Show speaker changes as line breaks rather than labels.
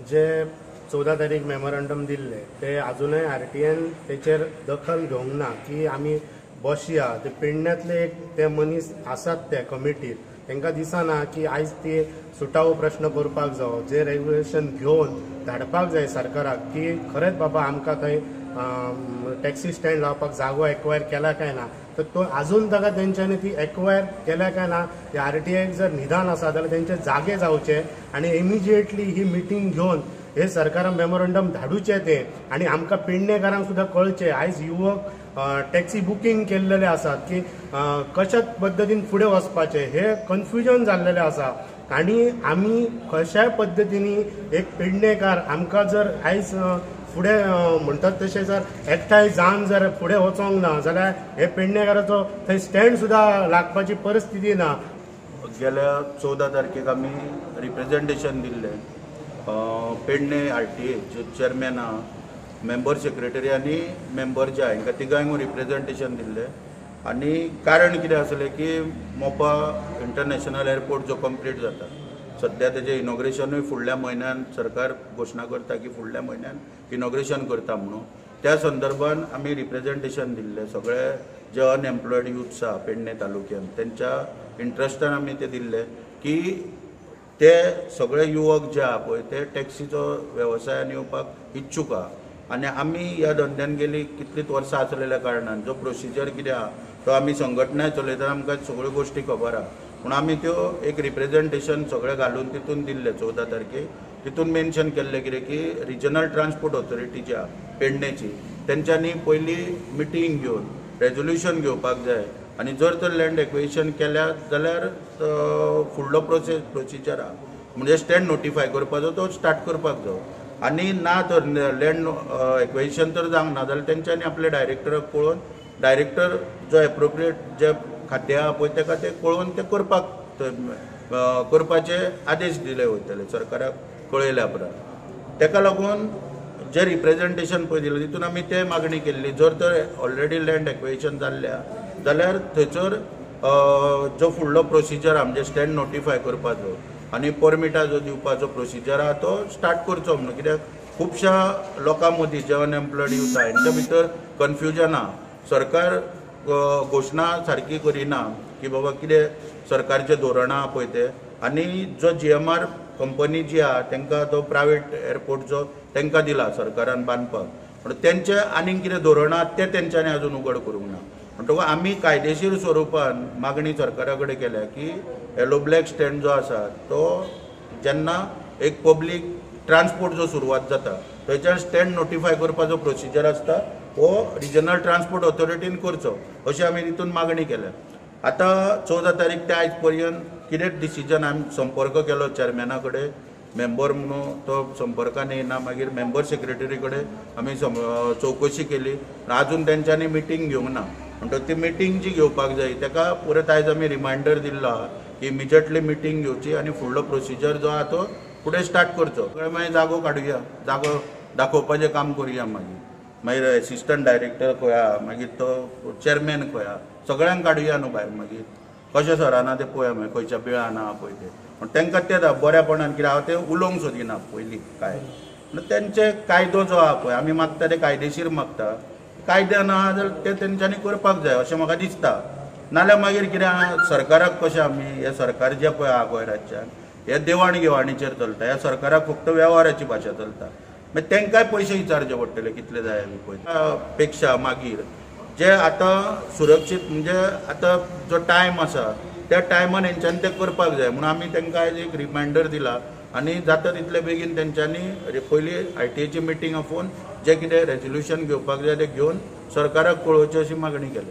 जे 14 तारीख मेमोरंडम दिल्ले ते अजूनही आरटीएन तेचेर दखल घेवंक ना की आमी बसया ते पेडण्यातले एक ते मनीस आसात ते कमिटीर तांकां दिसना की आयज ते सुटावो प्रश्न करपाक जावो जे रेग्युलेशन घेवन धाडपाक जाय सरकाराक की खरेंच बाबा आमकां थंय टॅक्सी स्टँड लावपाक जागो एक्वायर केला काय ना तर तो अजून ताका तेंच्यांनी ती एक्वायर केल्या काय ना आरटीआयक जर निदान आसा जाल्यार तेंचे जागे जावचे आणि इमिजिएटली ही मिटींग घेवन हे सरकारान मेमोरंडम धाडूचे ते आणि आमकां पेडणेकारांक सुद्धा कळचे आयज युवक टॅक्सी बुकींग केल्लेले आसात की कशा पद्दतीन फुडें वचपाचे हे कन्फ्युजन जाल्लेले आसा आणि आमी कशाय पद्दतीनी एक पेडणेकार आमकां जर आयज फुडें म्हणटात तशें जर एकठांय जावन जर फुडें वचोंक ना जाल्यार हे पेडणेकाराचो थंय स्टँड सुद्धा लागपाची परिस्थिती ना।
गेल्या 14 तारखेक आमी रिप्रेझेंटेशन दिल्लें पेडणे आरटीए जे चेअरमॅन मेंबर सेक्रेटरी आनी मेंबर जे हांकां तिगांक रिप्रेझेंटेशन दिल्लें आनी कारण कितें आसलें की मोपा इंटरनॅशनल एअरपोर्ट जो कंप्लीट जाता सध्या तेजें इनॉग्रेशनूय फुडल्या म्हयन्यान सरकार घोशणा करता की फुडल्या म्हयन्यान इनॉग्रेशन करता म्हणून त्या संदर्भान आमी रिप्रेझेंटेशन दिल्लें सगळे जे अनएम्प्लॉयड युथ्स आहा पेडणे तालुक्यान तेंच्या इंट्रस्टान आमी ते दिल्ले की ते सगळे युवक जे आहा पळय ते टॅक्सीचो वेवसायान येवपाक इच्छूक आहा आनी आमी ह्या धंद्यान गेली कितलींच वर्सां आसलेल्या कारणान जो प्रोसिजर कितें आहा तो आमी संघटनाय चलयतना आमकां सगळ्यो गोश्टी खबर आहा पूण आमी त्यो एक रिप्रेझेंटेशन सगळें घालून तितून दिल्लें 14 तारखेक तितून मेन्शन केल्लें कितें की रिजनल ट्रान्सपोर्ट ऑथॉरिटी जी आहा पेडणेची तेंच्यांनी पयली मिटींग घेवन रेजोल्युशन घेवपाक जाय आनी जर तर लँड एक्विजिशन केल्या जाल्यार फुडलो प्रोसिजर आहा म्हणजे स्टँड नोटिफाय करपाचो तो स्टार्ट करपाक जावो आनी ना तर लँड एक्विजिशन तर जावंक ना जाल्यार तेंच्यांनी आपले डायरेक्टराक पळोवन डायरेक्टर जो एप्रोप्रिएट जे खातें आहा पळय तेका ते कळोवन ते करपाचे आदेश दिले वयतले सरकाराक कळयल्या उपरांत तेका लागून जे रिप्रेझेंटेशन पळय दिलें तितून आमी ते मागणी केल्ली जर तर ऑलरेडी लँड एक्विजिशन जाल्ल्या जाल्यार थंयसर जो फुडलो प्रोसिजर आहा म्हणजे स्टँड नोटिफाय करपाचो आनी परमिटा जो दिवपाचो प्रोसिजर आहा तो स्टार्ट करचो म्हणून कित्याक खुबश्या लोकां मदीं जे अनएम्प्लॉयड यूथ आहा हेंच्या भितर कन्फ्युजन आहा सरकार घोशणा सारकी करिना की बाबा कितें सरकारचें धोरण आहा पळय तें आनी जो GMR कंपनी जी आहा तांकां तो प्रायवेट एअरपोर्ट जो तांकां दिला सरकारान बांदपाक पूण तेंचें आनीक कितें धोरण आहा तें तेंच्यांनी अजून उघड करूंक ना म्हणटकूच आमी कायदेशीर स्वरुपान मागणी सरकारा कडेन केल्या की येलो ब्लॅक स्टँड जो आसा तो जेन्ना एक पब्लीक ट्रान्सपोर्ट जो सुरवात जाता थंयच्यान स्टँड नोटिफाय करपाचो प्रोसिजर आसता हो रिजनल ट्रान्सपोर्ट ऑथॉरिटीन करचो अशी आमी तितून मागणी केल्या। आतां 14 तारीख ते आयज पर्यंत कितेंच डिसिजन आमी संपर्क केलो चेअरमॅना कडेन मेंबर म्हणून तो संपर्कान येना मागीर मेंबर सेक्रेटरी कडेन आमी चवकशी केली अजून तेंच्यांनी मिटींग घेवंक ना म्हणटकूच ती मिटींग जी घेवपाक जाय तेका परत आयज आमी रिमांयडर दिल्लो आहा की इमिजिएटली मिटींग घेवची आनी फुडलो प्रोसिजर जो आहा तो फुडें स्टार्ट करचो मागीर जागो काडुया जागो दाखोवपाचें काम करुया मागीर एसिस्टंट डायरेक्टर खंय आहा मागीर तो चेअरमॅन खंय आहा सगळ्यांक काडुया न्हू भायर मागीर कशें सराना ते पळोवया मागीर खंयच्या बिळान आहा पळय ते पूण तेंकां ते बऱ्यापणान कित्याक हांव ते उलोवंक सोदिना पयलीं काय म्हणून तेंचे कायदो जो आहा पळय आमी मागता ते कायदेशीर मागता कायद्यान आहा जाल्यार ते तेंच्यांनी करपाक जाय अशें म्हाका दिसता नाल्यार मागीर कितें सरकाराक कशें आमी हे सरकार जे पळय आहा गोंय राज्यान हे देवाण घेवाणीचेर चलता ह्या सरकाराक फक्त वेव्हाराची भाशा चलता मागीर तेंकांय पयशे विचारचे पडटले कितले जाय पळय पेक्षा मागीर जे आतां सुरक्षीत म्हणजे आतां जो टायम आसा त्या टायमान हेंच्यांनी ते करपाक जाय म्हणून आमी तेंकां आयज एक रिमांयडर दिला आनी जाता तितले बेगीन तेंच्यांनी पयली ITA ची मिटींग आपोवन जे कितें रेजोल्युशन घेवपाक जाय ते घेवन सरकाराक कळोवचें अशी मागणी केल्या।